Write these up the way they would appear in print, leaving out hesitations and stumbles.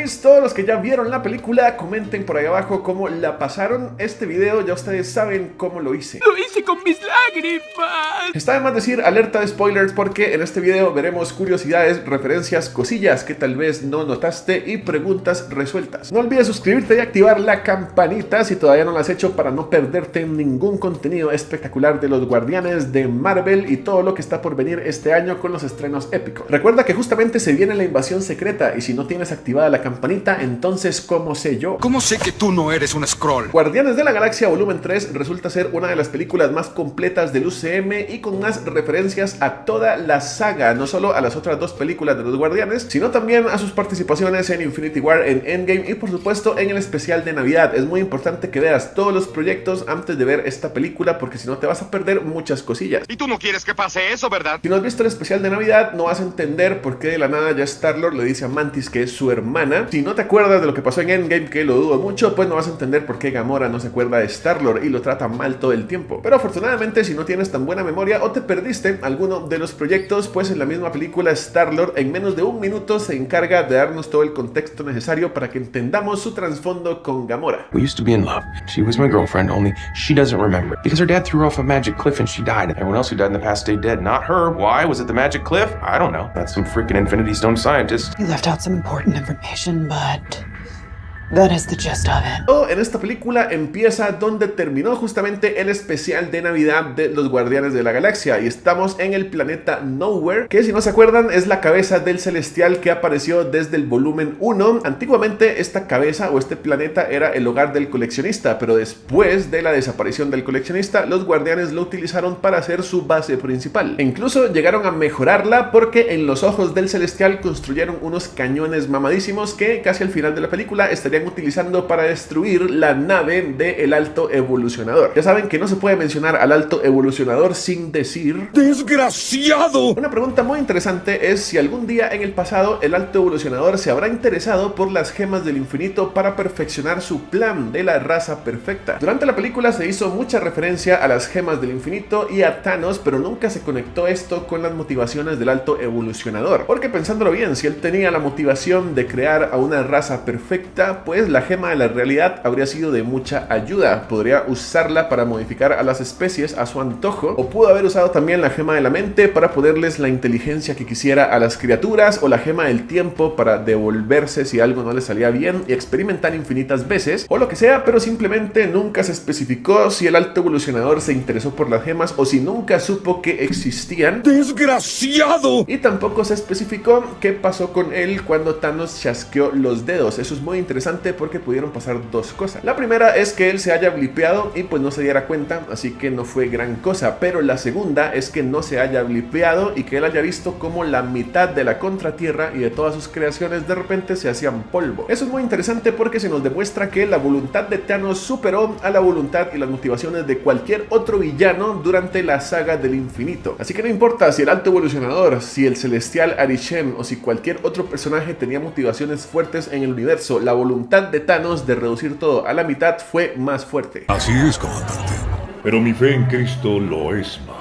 Please, todos los que ya vieron la película, comenten por ahí abajo cómo la pasaron. Este video ya ustedes saben cómo lo hice. ¡Lo hice con mis lágrimas! Está de más decir alerta de spoilers porque en este video veremos curiosidades, referencias, cosillas que tal vez no notaste y preguntas resueltas. No olvides suscribirte y activar la campanita si todavía no lo has hecho para no perderte ningún contenido espectacular de los Guardianes de Marvel y todo lo que está por venir este año con los estrenos épicos. Recuerda que justamente se viene la invasión secreta y si no tienes activada la campanita, entonces ¿cómo sé yo? ¿Cómo sé que tú no eres un Skrull? Guardianes de la Galaxia Volumen 3 resulta ser una de las películas más completas del UCM y con más referencias a toda la saga, no solo a las otras dos películas de los Guardianes, sino también a sus participaciones en Infinity War, en Endgame y por supuesto en el especial de Navidad. Es muy importante que veas todos los proyectos antes de ver esta película porque si no te vas a perder muchas cosillas. Y tú no quieres que pase eso, ¿verdad? Si no has visto el especial de Navidad, no vas a entender por qué de la nada ya Star-Lord le dice a Mantis que es su hermana. Si no te acuerdas de lo que pasó en Endgame, que lo dudo mucho, pues no vas a entender por qué Gamora no se acuerda de Star-Lord y lo trata mal todo el tiempo. Pero afortunadamente, si no tienes tan buena memoria o te perdiste alguno de los proyectos, pues en la misma película Star-Lord en menos de un minuto se encarga de darnos todo el contexto necesario para que entendamos su trasfondo con Gamora. We used to be in love. She was my girlfriend, only she doesn't remember. Because her dad threw her off a magic cliff and she died. Everyone else who died in the past stayed dead, not her. Why? Was it the magic cliff? I don't know. That's some freaking Infinity Stone scientist. You left out some important information, but that is the gist of it. En esta película empieza donde terminó justamente el especial de Navidad de los Guardianes de la Galaxia y estamos en el planeta Nowhere, que si no se acuerdan es la cabeza del Celestial que apareció desde el volumen 1. Antiguamente esta cabeza o este planeta era el hogar del coleccionista, pero después de la desaparición del coleccionista, los Guardianes lo utilizaron para hacer su base principal. E incluso llegaron a mejorarla porque en los ojos del Celestial construyeron unos cañones mamadísimos que casi al final de la película estarían utilizando para destruir la nave del Alto Evolucionador. Ya saben que no se puede mencionar al Alto Evolucionador sin decir ¡desgraciado! Una pregunta muy interesante es si algún día en el pasado el Alto Evolucionador se habrá interesado por las gemas del infinito para perfeccionar su plan de la raza perfecta. Durante la película se hizo mucha referencia a las gemas del infinito y a Thanos, pero nunca se conectó esto con las motivaciones del Alto Evolucionador. Porque pensándolo bien, si él tenía la motivación de crear a una raza perfecta, pues la gema de la realidad habría sido de mucha ayuda. Podría usarla para modificar a las especies a su antojo, o pudo haber usado también la gema de la mente para ponerles la inteligencia que quisiera a las criaturas, o la gema del tiempo para devolverse si algo no le salía bien y experimentar infinitas veces, o lo que sea, pero simplemente nunca se especificó si el Alto Evolucionador se interesó por las gemas o si nunca supo que existían. ¡Desgraciado! Y tampoco se especificó qué pasó con él cuando Thanos chasqueó los dedos. Eso es muy interesante porque pudieron pasar dos cosas. La primera es que él se haya blipeado y pues no se diera cuenta, así que no fue gran cosa, pero la segunda es que no se haya blipeado y que él haya visto como la mitad de la Contratierra y de todas sus creaciones de repente se hacían polvo. Eso es muy interesante porque se nos demuestra que la voluntad de Thanos superó a la voluntad y las motivaciones de cualquier otro villano durante la saga del infinito. Así que no importa si el Alto Evolucionador, si el Celestial Arishem o si cualquier otro personaje tenía motivaciones fuertes en el universo, la voluntad de Thanos de reducir todo a la mitad fue más fuerte. Así es, comandante. Pero mi fe en Cristo lo es más.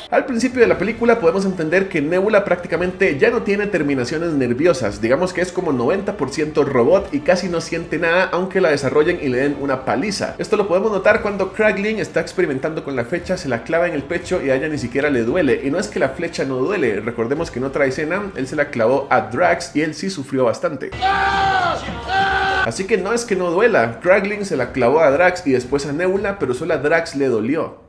Al principio de la película podemos entender que Nebula prácticamente ya no tiene terminaciones nerviosas, digamos que es como 90% robot y casi no siente nada aunque la desarrollen y le den una paliza. Esto lo podemos notar cuando Kraglin está experimentando con la flecha, se la clava en el pecho y a ella ni siquiera le duele, y no es que la flecha no duele, recordemos que en otra escena él se la clavó a Drax y él sí sufrió bastante. Así que no es que no duela, Kraglin se la clavó a Drax y después a Nebula, pero solo a Drax le dolió.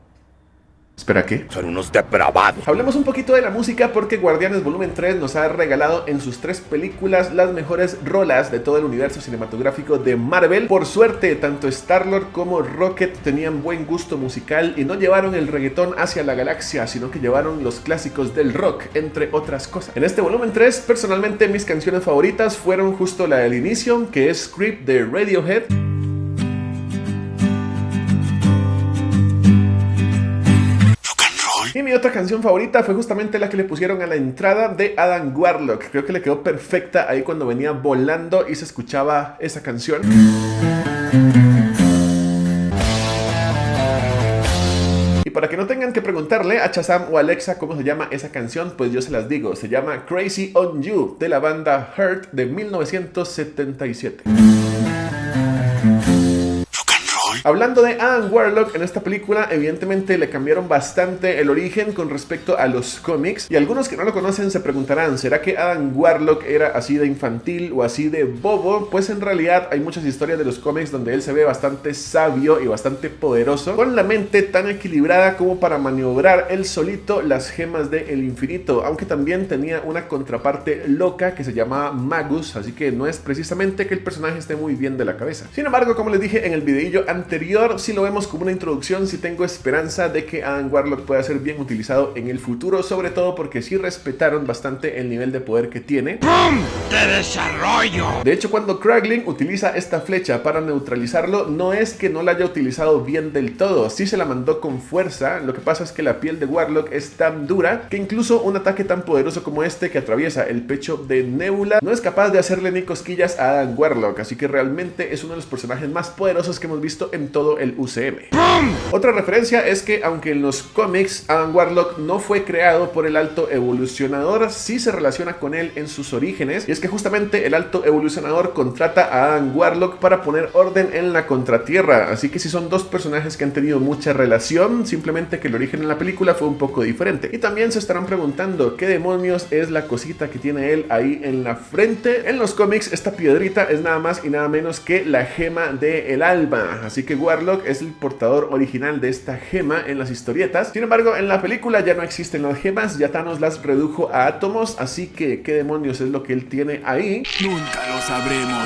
¿Espera qué? Son unos depravados. Hablemos un poquito de la música porque Guardianes Volumen 3 nos ha regalado en sus 3 películas las mejores rolas de todo el universo cinematográfico de Marvel. Por suerte, tanto Star-Lord como Rocket tenían buen gusto musical y no llevaron el reggaetón hacia la galaxia, sino que llevaron los clásicos del rock, entre otras cosas. En este Volumen 3, personalmente mis canciones favoritas fueron justo la del inicio, que es Creep de Radiohead. Y mi otra canción favorita fue justamente la que le pusieron a la entrada de Adam Warlock. Creo que le quedó perfecta ahí cuando venía volando y se escuchaba esa canción. Y para que no tengan que preguntar preguntarle a Shazam o Alexa cómo se llama esa canción, pues yo se las digo, se llama Crazy on You, de la banda Hurt de 1977. Hablando de Adam Warlock, en esta película evidentemente le cambiaron bastante el origen con respecto a los cómics, y algunos que no lo conocen se preguntarán, ¿será que Adam Warlock era así de infantil o así de bobo? Pues en realidad hay muchas historias de los cómics donde él se ve bastante sabio y bastante poderoso, con la mente tan equilibrada como para maniobrar él solito las gemas del infinito, aunque también tenía una contraparte loca que se llamaba Magus, así que no es precisamente que el personaje esté muy bien de la cabeza. Sin embargo, como les dije en el videillo anterior, si lo vemos como una introducción, sí tengo esperanza de que Adam Warlock pueda ser bien utilizado en el futuro, sobre todo porque sí respetaron bastante el nivel de poder que tiene. ¡Pum! ¡De desarrollo! De hecho, cuando Kraglin utiliza esta flecha para neutralizarlo, no es que no la haya utilizado bien del todo, sí se la mandó con fuerza. Lo que pasa es que la piel de Warlock es tan dura que incluso un ataque tan poderoso como este que atraviesa el pecho de Nebula no es capaz de hacerle ni cosquillas a Adam Warlock, así que realmente es uno de los personajes más poderosos que hemos visto en todo el UCM. ¡Pum! Otra referencia es que aunque en los cómics Adam Warlock no fue creado por el Alto Evolucionador, sí se relaciona con él en sus orígenes, y es que justamente el Alto Evolucionador contrata a Adam Warlock para poner orden en la Contratierra, así que sí son dos personajes que han tenido mucha relación, simplemente que el origen en la película fue un poco diferente. Y también se estarán preguntando qué demonios es la cosita que tiene él ahí en la frente. En los cómics esta piedrita es nada más y nada menos que la gema del alma, así que Warlock es el portador original de esta gema en las historietas. Sin embargo, en la película ya no existen las gemas, ya Thanos las redujo a átomos, así que ¿qué demonios es lo que él tiene ahí? Nunca lo sabremos.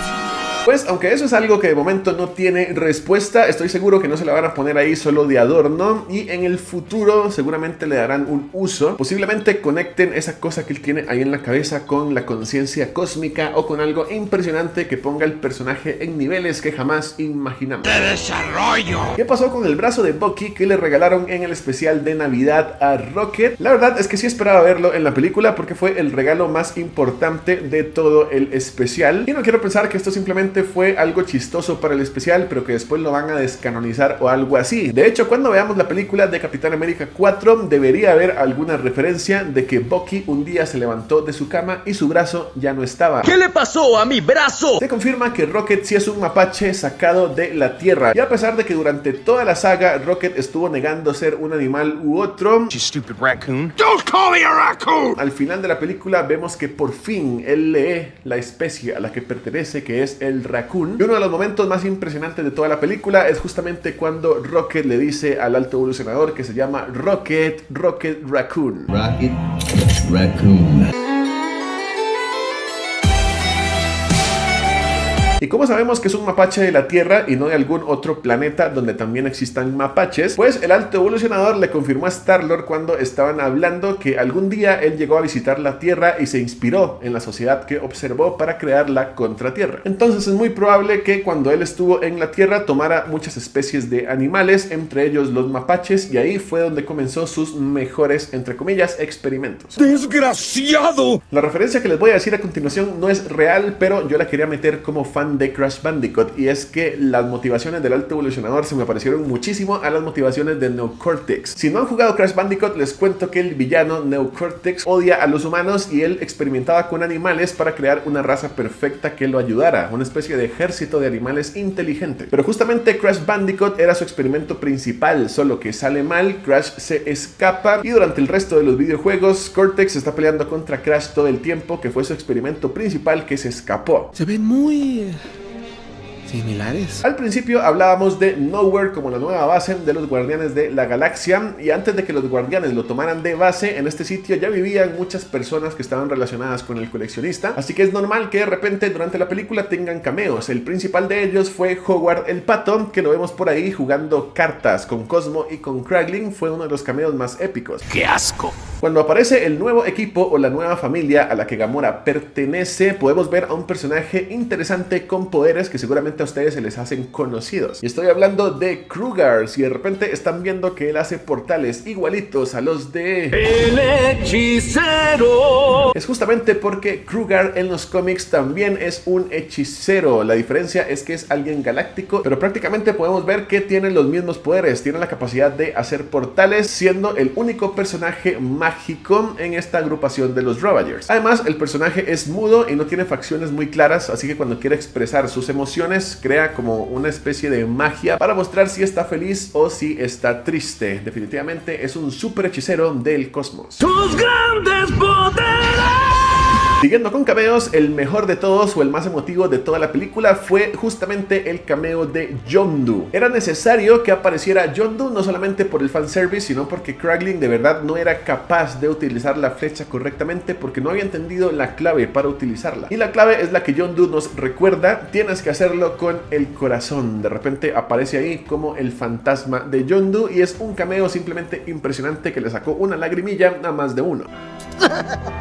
Pues aunque eso es algo que de momento no tiene respuesta, estoy seguro que no se la van a poner ahí solo de adorno, y en el futuro seguramente le darán un uso. Posiblemente conecten esa cosa que él tiene ahí en la cabeza con la conciencia cósmica o con algo impresionante que ponga el personaje en niveles que jamás imaginamos. ¡De desarrollo! ¿Qué pasó con el brazo de Bucky que le regalaron en el especial de Navidad a Rocket? La verdad es que sí esperaba verlo en la película porque fue el regalo más importante de todo el especial, y no quiero pensar que esto simplemente fue algo chistoso para el especial, pero que después lo van a descanonizar o algo así. De hecho, cuando veamos la película de Capitán América 4, debería haber alguna referencia de que Bucky un día se levantó de su cama y su brazo ya no estaba. ¿Qué le pasó a mi brazo? Se confirma que Rocket sí es un mapache sacado de la Tierra, y a pesar de que durante toda la saga Rocket estuvo negando ser un animal u otro, You stupid raccoon. Don't call me a raccoon! al final de la película vemos que por fin él lee la especie a la que pertenece, que es el raccoon. Y uno de los momentos más impresionantes de toda la película es justamente cuando Rocket le dice al Alto Evolucionador que se llama Rocket Raccoon. Rocket Raccoon. Y como sabemos que es un mapache de la Tierra y no de algún otro planeta donde también existan mapaches, pues el Alto Evolucionador le confirmó a Star-Lord cuando estaban hablando que algún día él llegó a visitar la Tierra y se inspiró en la sociedad que observó para crear la Contratierra. Entonces es muy probable que cuando él estuvo en la Tierra tomara muchas especies de animales, entre ellos los mapaches, y ahí fue donde comenzó sus mejores, entre comillas, experimentos. ¡Desgraciado! La referencia que les voy a decir a continuación no es real, pero yo la quería meter como fan de Crash Bandicoot, y es que las motivaciones del Alto Evolucionador se me parecieron muchísimo a las motivaciones de Neocortex. Si no han jugado Crash Bandicoot, les cuento que el villano Neocortex odia a los humanos y él experimentaba con animales para crear una raza perfecta que lo ayudara, una especie de ejército de animales inteligentes. Pero justamente Crash Bandicoot era su experimento principal, solo que sale mal, Crash se escapa, y durante el resto de los videojuegos Cortex está peleando contra Crash todo el tiempo, que fue su experimento principal que se escapó. Se ven muy similares. Al principio hablábamos de Nowhere como la nueva base de los Guardianes de la Galaxia, y antes de que los Guardianes lo tomaran de base, en este sitio ya vivían muchas personas que estaban relacionadas con el coleccionista, así que es normal que de repente durante la película tengan cameos. El principal de ellos fue Howard el Pato, que lo vemos por ahí jugando cartas con Cosmo y con Kraglin, fue uno de los cameos más épicos. ¡Qué asco! Cuando aparece el nuevo equipo o la nueva familia a la que Gamora pertenece, podemos ver a un personaje interesante con poderes que seguramente a ustedes se les hacen conocidos. Y estoy hablando de Krugar. Si de repente están viendo que él hace portales igualitos a los de ¡El hechicero! motivo es justamente porque Krugar en los cómics también es un hechicero. La diferencia es que es alguien galáctico, pero prácticamente podemos ver que tiene los mismos poderes, tiene la capacidad de hacer portales, siendo el único personaje mágico en esta agrupación de los Ravagers. Además, el personaje es mudo y no tiene facciones muy claras, así que cuando quiere expresar sus emociones, crea como una especie de magia para mostrar si está feliz o si está triste. Definitivamente es un super hechicero del cosmos. ¡Tus grandes poderes! Siguiendo con cameos, el mejor de todos o el más emotivo de toda la película fue justamente el cameo de Yondu. Era necesario que apareciera Yondu no solamente por el fanservice, sino porque Kraglin de verdad no era capaz de utilizar la flecha correctamente porque no había entendido la clave para utilizarla. Y la clave es la que Yondu nos recuerda: tienes que hacerlo con el corazón. De repente aparece ahí como el fantasma de Yondu y es un cameo simplemente impresionante que le sacó una lagrimilla a más de uno.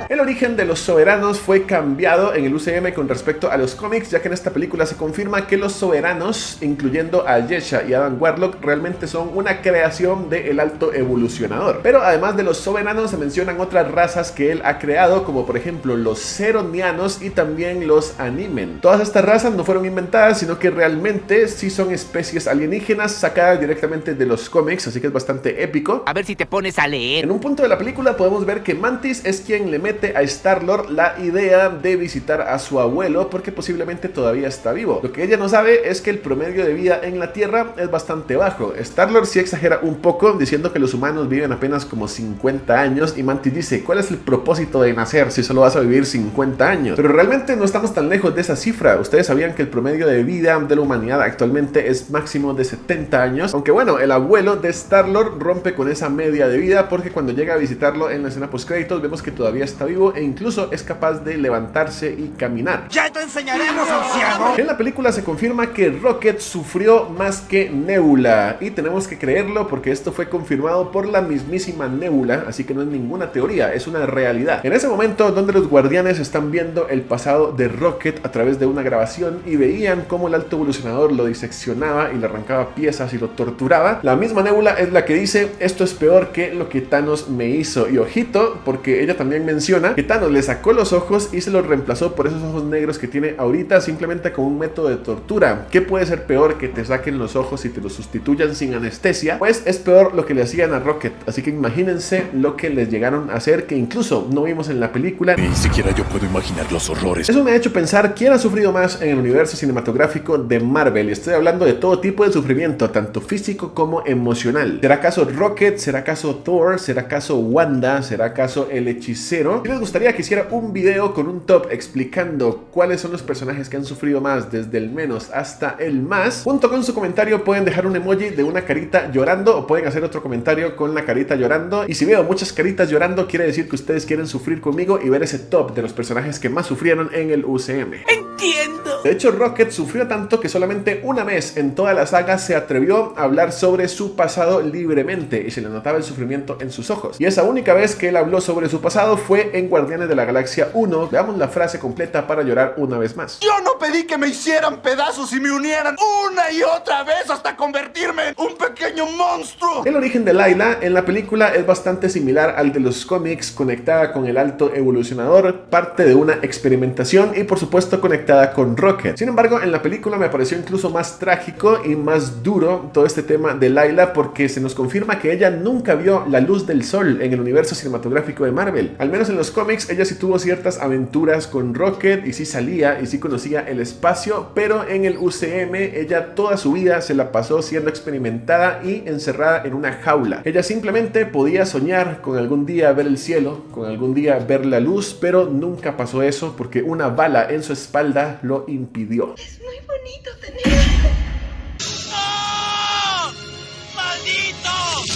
El origen de los soberanos fue cambiado en el UCM con respecto a los cómics, ya que en esta película se confirma que los soberanos, incluyendo a Yesha y Adam Warlock, realmente son una creación del Alto Evolucionador. Pero además de los soberanos se mencionan otras razas que él ha creado, como por ejemplo los Ceronianos y también los Animen. Todas estas razas no fueron inventadas, sino que realmente sí son especies alienígenas sacadas directamente de los cómics, así que es bastante épico. A ver si te pones a leer. En un punto de la película podemos ver que Mantis es quien le mete a Star-Lord la idea de visitar a su abuelo porque posiblemente todavía está vivo. Lo que ella no sabe es que el promedio de vida en la Tierra es bastante bajo. Star-Lord sí exagera un poco diciendo que los humanos viven apenas como 50 años y Mantis dice: ¿cuál es el propósito de nacer si solo vas a vivir 50 años? Pero realmente no estamos tan lejos de esa cifra. Ustedes sabían que el promedio de vida de la humanidad actualmente es máximo de 70 años, aunque bueno, el abuelo de Star-Lord rompe con esa media de vida porque cuando llega a visitarlo en la escena post-créditos vemos que todavía está vivo e incluso es capaz de levantarse y caminar. ¡Ya te enseñaremos, anciano! En la película se confirma que Rocket sufrió más que Nebula y tenemos que creerlo porque esto fue confirmado por la mismísima Nebula, así que no es ninguna teoría, es una realidad. En ese momento donde los guardianes están viendo el pasado de Rocket a través de una grabación y veían cómo el Alto Evolucionador lo diseccionaba y le arrancaba piezas y lo torturaba, la misma Nebula es la que dice: esto es peor que lo que Thanos me hizo. Y ojito, porque ella también menciona que Thanos le sacó los ojos y se los reemplazó por esos ojos negros que tiene ahorita simplemente con un método de tortura. ¿Qué puede ser peor que te saquen los ojos y te los sustituyan sin anestesia? Pues es peor lo que le hacían a Rocket, así que imagínense lo que les llegaron a hacer, que incluso no vimos en la película. Ni siquiera yo puedo imaginar los horrores. Eso me ha hecho pensar quién ha sufrido más en el universo cinematográfico de Marvel, y estoy hablando de todo tipo de sufrimiento, tanto físico como emocional. ¿Será acaso Rocket? ¿Será acaso Thor? ¿Será acaso Wanda? ¿Será acaso el hechicero? Si les gustaría que hiciera un video con un top explicando cuáles son los personajes que han sufrido más desde el menos hasta el más, junto con su comentario pueden dejar un emoji de una carita llorando o pueden hacer otro comentario con la carita llorando, y si veo muchas caritas llorando quiere decir que ustedes quieren sufrir conmigo y ver ese top de los personajes que más sufrieron en el UCM. ¡Entiendo! De hecho, Rocket sufrió tanto que solamente una vez en toda la saga se atrevió a hablar sobre su pasado libremente y se le notaba el sufrimiento en sus ojos, y esa única vez que él habló sobre su pasado fue en Guardianes de la Galaxia 1. Veamos la frase completa para llorar una vez más. Yo no pedí que me hicieran pedazos y me unieran una y otra vez hasta convertirme en un pequeño monstruo. El origen de Layla en la película es bastante similar al de los cómics, conectada con el Alto Evolucionador, parte de una experimentación y por supuesto conectada con Rocket. Sin embargo, en la película me pareció incluso más trágico y más duro todo este tema de Layla, porque se nos confirma que ella nunca vio la luz del sol en el universo cinematográfico de Marvel. Al menos en los cómics ella sí tuvo ciertas aventuras con Rocket y sí salía y sí conocía el espacio, pero en el UCM ella toda su vida se la pasó siendo experimentada y encerrada en una jaula. Ella simplemente podía soñar con algún día ver el cielo, con algún día ver la luz, pero nunca pasó eso porque una bala en su espalda lo impidió. Es muy bonito tener...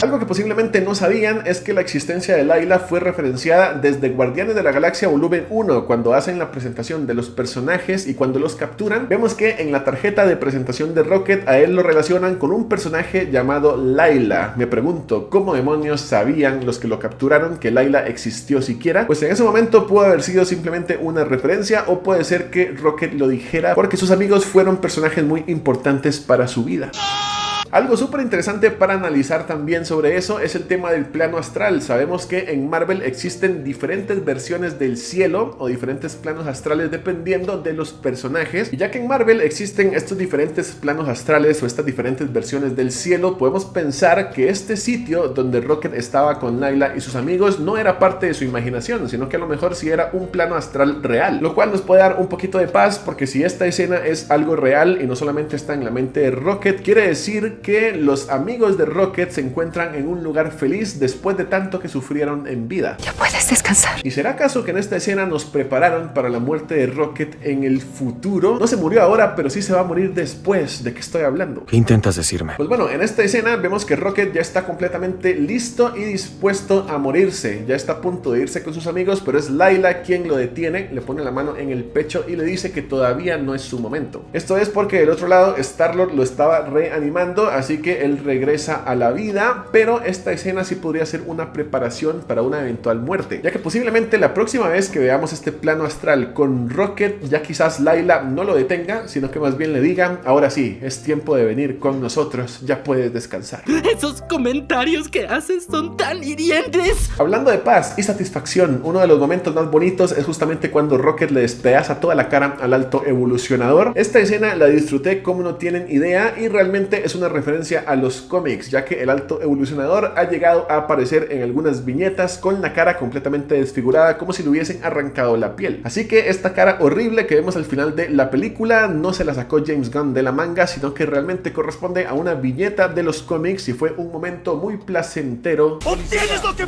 Algo que posiblemente no sabían es que la existencia de Layla fue referenciada desde Guardianes de la Galaxia Volumen 1, cuando hacen la presentación de los personajes y cuando los capturan. Vemos que en la tarjeta de presentación de Rocket a él lo relacionan con un personaje llamado Layla. Me pregunto, ¿cómo demonios sabían los que lo capturaron que Layla existió siquiera? Pues en ese momento pudo haber sido simplemente una referencia, o puede ser que Rocket lo dijera porque sus amigos fueron personajes muy importantes para su vida. Algo súper interesante para analizar también sobre eso es el tema del plano astral. Sabemos que en Marvel existen diferentes versiones del cielo o diferentes planos astrales dependiendo de los personajes, y ya que en Marvel existen estos diferentes planos astrales o estas diferentes versiones del cielo, podemos pensar que este sitio donde Rocket estaba con Layla y sus amigos no era parte de su imaginación, sino que a lo mejor sí era un plano astral real, lo cual nos puede dar un poquito de paz, porque si esta escena es algo real y no solamente está en la mente de Rocket, quiere decir que los amigos de Rocket se encuentran en un lugar feliz después de tanto que sufrieron en vida. Ya puedes descansar. ¿Y será acaso que en esta escena nos prepararon para la muerte de Rocket en el futuro? No se murió ahora, pero sí se va a morir después. ¿De qué estoy hablando? ¿Qué intentas decirme? Pues bueno, en esta escena vemos que Rocket ya está completamente listo y dispuesto a morirse. Ya está a punto de irse con sus amigos, pero es Layla quien lo detiene, le pone la mano en el pecho y le dice que todavía no es su momento. Esto es porque del otro lado Star-Lord lo estaba reanimando, así que él regresa a la vida, pero esta escena sí podría ser una preparación para una eventual muerte, ya que posiblemente la próxima vez que veamos este plano astral con Rocket, ya quizás Layla no lo detenga, sino que más bien le diga: ahora sí, es tiempo de venir con nosotros, ya puedes descansar. Esos comentarios que haces son tan hirientes. Hablando de paz y satisfacción, uno de los momentos más bonitos es justamente cuando Rocket le despedaza toda la cara al alto evolucionador. Esta escena la disfruté como no tienen idea, y realmente es una referencia a los cómics, ya que el alto evolucionador ha llegado a aparecer en algunas viñetas con la cara completamente desfigurada, como si le hubiesen arrancado la piel. Así que esta cara horrible que vemos al final de la película no se la sacó James Gunn de la manga, sino que realmente corresponde a una viñeta de los cómics, y fue un momento muy placentero. ¡Obtienes lo que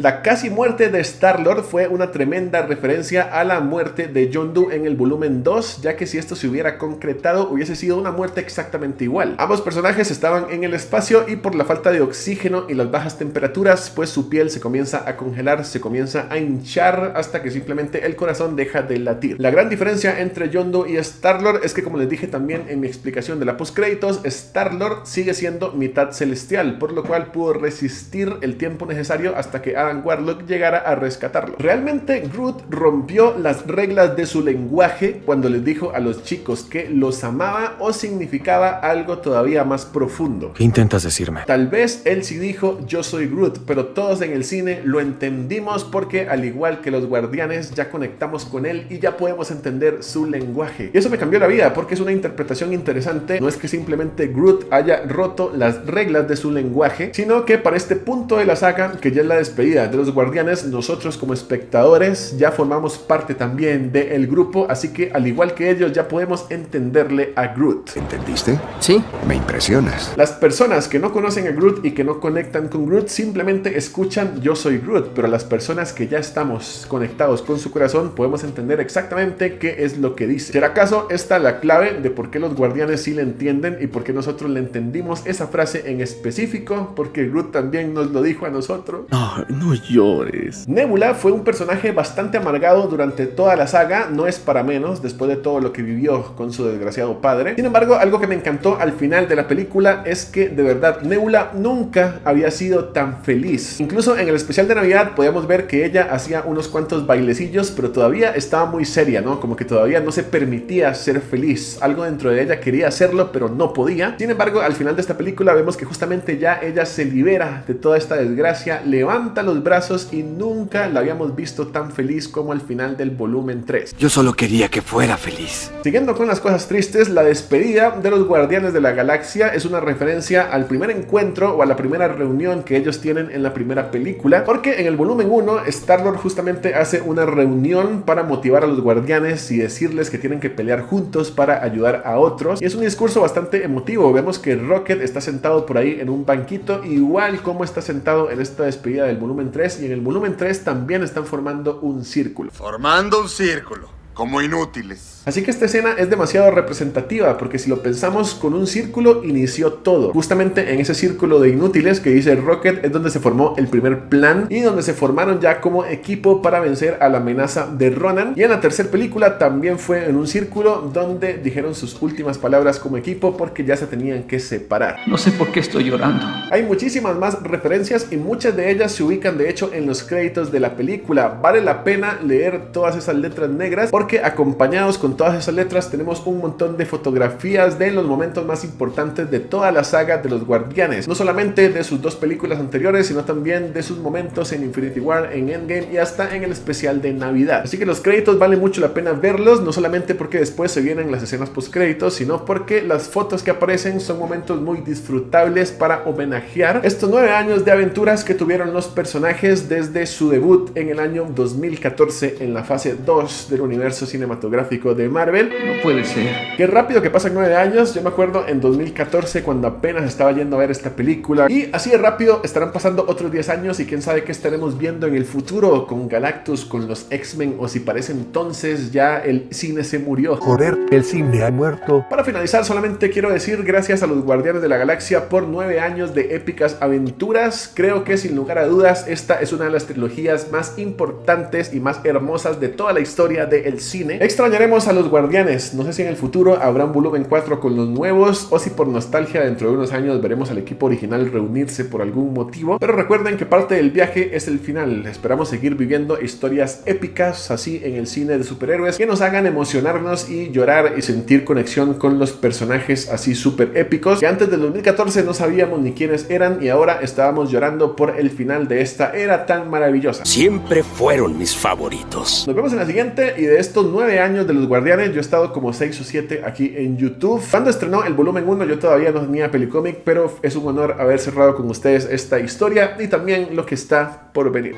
La casi muerte de Star-Lord fue una tremenda referencia a la muerte de Yondu en el volumen 2, ya que si esto se hubiera concretado hubiese sido una muerte exactamente igual. Ambos personajes estaban en el espacio y por la falta de oxígeno y las bajas temperaturas, pues su piel se comienza a congelar, se comienza a hinchar hasta que simplemente el corazón deja de latir. La gran diferencia entre Yondu y Star-Lord es que, como les dije también en mi explicación de la postcréditos, Star-Lord sigue siendo mitad celestial, por lo cual pudo resistir el tiempo necesario hasta que Adam Warlock llegara a rescatarlo. Realmente Groot rompió las reglas de su lenguaje cuando les dijo a los chicos que los amaba, o significaba algo todavía más profundo. ¿Qué intentas decirme? Tal vez él sí dijo yo soy Groot, pero todos en el cine lo entendimos porque, al igual que los guardianes, ya conectamos con él y ya podemos entender su lenguaje. Y eso me cambió la vida porque es una interpretación interesante. No es que simplemente Groot haya roto las reglas de su lenguaje, sino que para este punto de la saga, que ya es la despedida de los guardianes, nosotros como espectadores ya formamos parte también del grupo, así que al igual que ellos ya podemos entenderle a Groot. ¿Entendiste? Sí. Me impresionas. Las personas que no conocen a Groot y que no conectan con Groot simplemente escuchan yo soy Groot, pero las personas que ya estamos conectados con su corazón podemos entender exactamente qué es lo que dice. ¿Será acaso esta la clave de por qué los guardianes sí le entienden y por qué nosotros le entendimos esa frase en específico? Porque Groot también nos lo dijo a nosotros. No llores. Nebula fue un personaje bastante amargado durante toda la saga, no es para menos después de todo lo que vivió con su desgraciado padre. Sin embargo, algo que me encantó al final de la película es que de verdad Nebula nunca había sido tan feliz. Incluso en el especial de Navidad podíamos ver que ella hacía unos cuantos bailecillos, pero todavía estaba muy seria, ¿no? Como que todavía no se permitía ser feliz. Algo dentro de ella quería hacerlo, pero no podía. Sin embargo, al final de esta película vemos que justamente ya ella se libera de toda esta desgracia, levanta los brazos, y nunca la habíamos visto tan feliz como al final del volumen 3. Yo solo quería que fuera feliz. Siguiendo con las cosas tristes, la despedida de los Guardianes de la Galaxia es una referencia al primer encuentro o a la primera reunión que ellos tienen en la primera película, porque en el volumen 1 Star-Lord justamente hace una reunión para motivar a los Guardianes y decirles que tienen que pelear juntos para ayudar a otros, y es un discurso bastante emotivo. Vemos que Rocket está sentado por ahí en un banquito, igual como está sentado en esta despedida del volumen 3, y en el volumen 3 también están formando un círculo. Formando un círculo, como inútiles. Así que esta escena es demasiado representativa, porque si lo pensamos, con un círculo inició todo. Justamente en ese círculo de inútiles que dice Rocket es donde se formó el primer plan y donde se formaron ya como equipo para vencer a la amenaza de Ronan. Y en la tercera película también fue en un círculo donde dijeron sus últimas palabras como equipo, porque ya se tenían que separar. No sé por qué estoy llorando. Hay muchísimas más referencias y muchas de ellas se ubican de hecho en los créditos de la película. Vale la pena leer todas esas letras negras porque porque acompañados con todas esas letras tenemos un montón de fotografías de los momentos más importantes de toda la saga de los Guardianes, no solamente de sus dos películas anteriores, sino también de sus momentos en Infinity War, en Endgame y hasta en el especial de Navidad. Así que los créditos vale mucho la pena verlos, no solamente porque después se vienen las escenas post créditos, sino porque las fotos que aparecen son momentos muy disfrutables para homenajear estos 9 años de aventuras que tuvieron los personajes desde su debut en el año 2014 en la fase 2 del universo cinematográfico de Marvel. No puede ser. Qué rápido que pasan 9 años. Yo me acuerdo en 2014 cuando apenas estaba yendo a ver esta película, y así de rápido estarán pasando otros 10 años y quién sabe qué estaremos viendo en el futuro con Galactus, con los X-Men, o si parece entonces ya el cine se murió. Joder, el cine ha muerto. Para finalizar, solamente quiero decir gracias a los Guardianes de la Galaxia por 9 años de épicas aventuras. Creo que sin lugar a dudas esta es una de las trilogías más importantes y más hermosas de toda la historia del cine. Extrañaremos a los Guardianes, no sé si en el futuro habrá un volumen 4 con los nuevos, o si por nostalgia dentro de unos años veremos al equipo original reunirse por algún motivo, pero recuerden que parte del viaje es el final. Esperamos seguir viviendo historias épicas así en el cine de superhéroes que nos hagan emocionarnos y llorar y sentir conexión con los personajes así súper épicos que antes del 2014 no sabíamos ni quiénes eran y ahora estábamos llorando por el final de esta era tan maravillosa. Siempre fueron mis favoritos. Nos vemos en la siguiente, y de estos 9 años de los Guardianes yo he estado como 6 o 7 aquí en YouTube. Cuando estrenó el volumen 1 yo todavía no tenía Pelicomic, pero es un honor haber cerrado con ustedes esta historia y también lo que está por venir.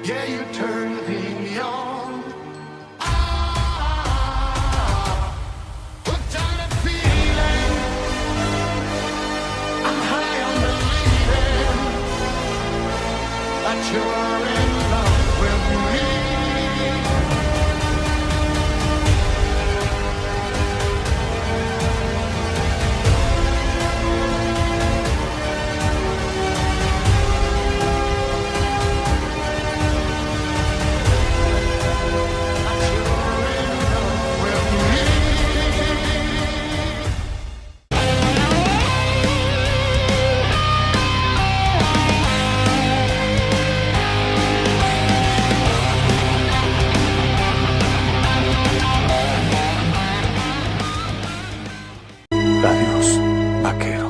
Adiós, vaquero.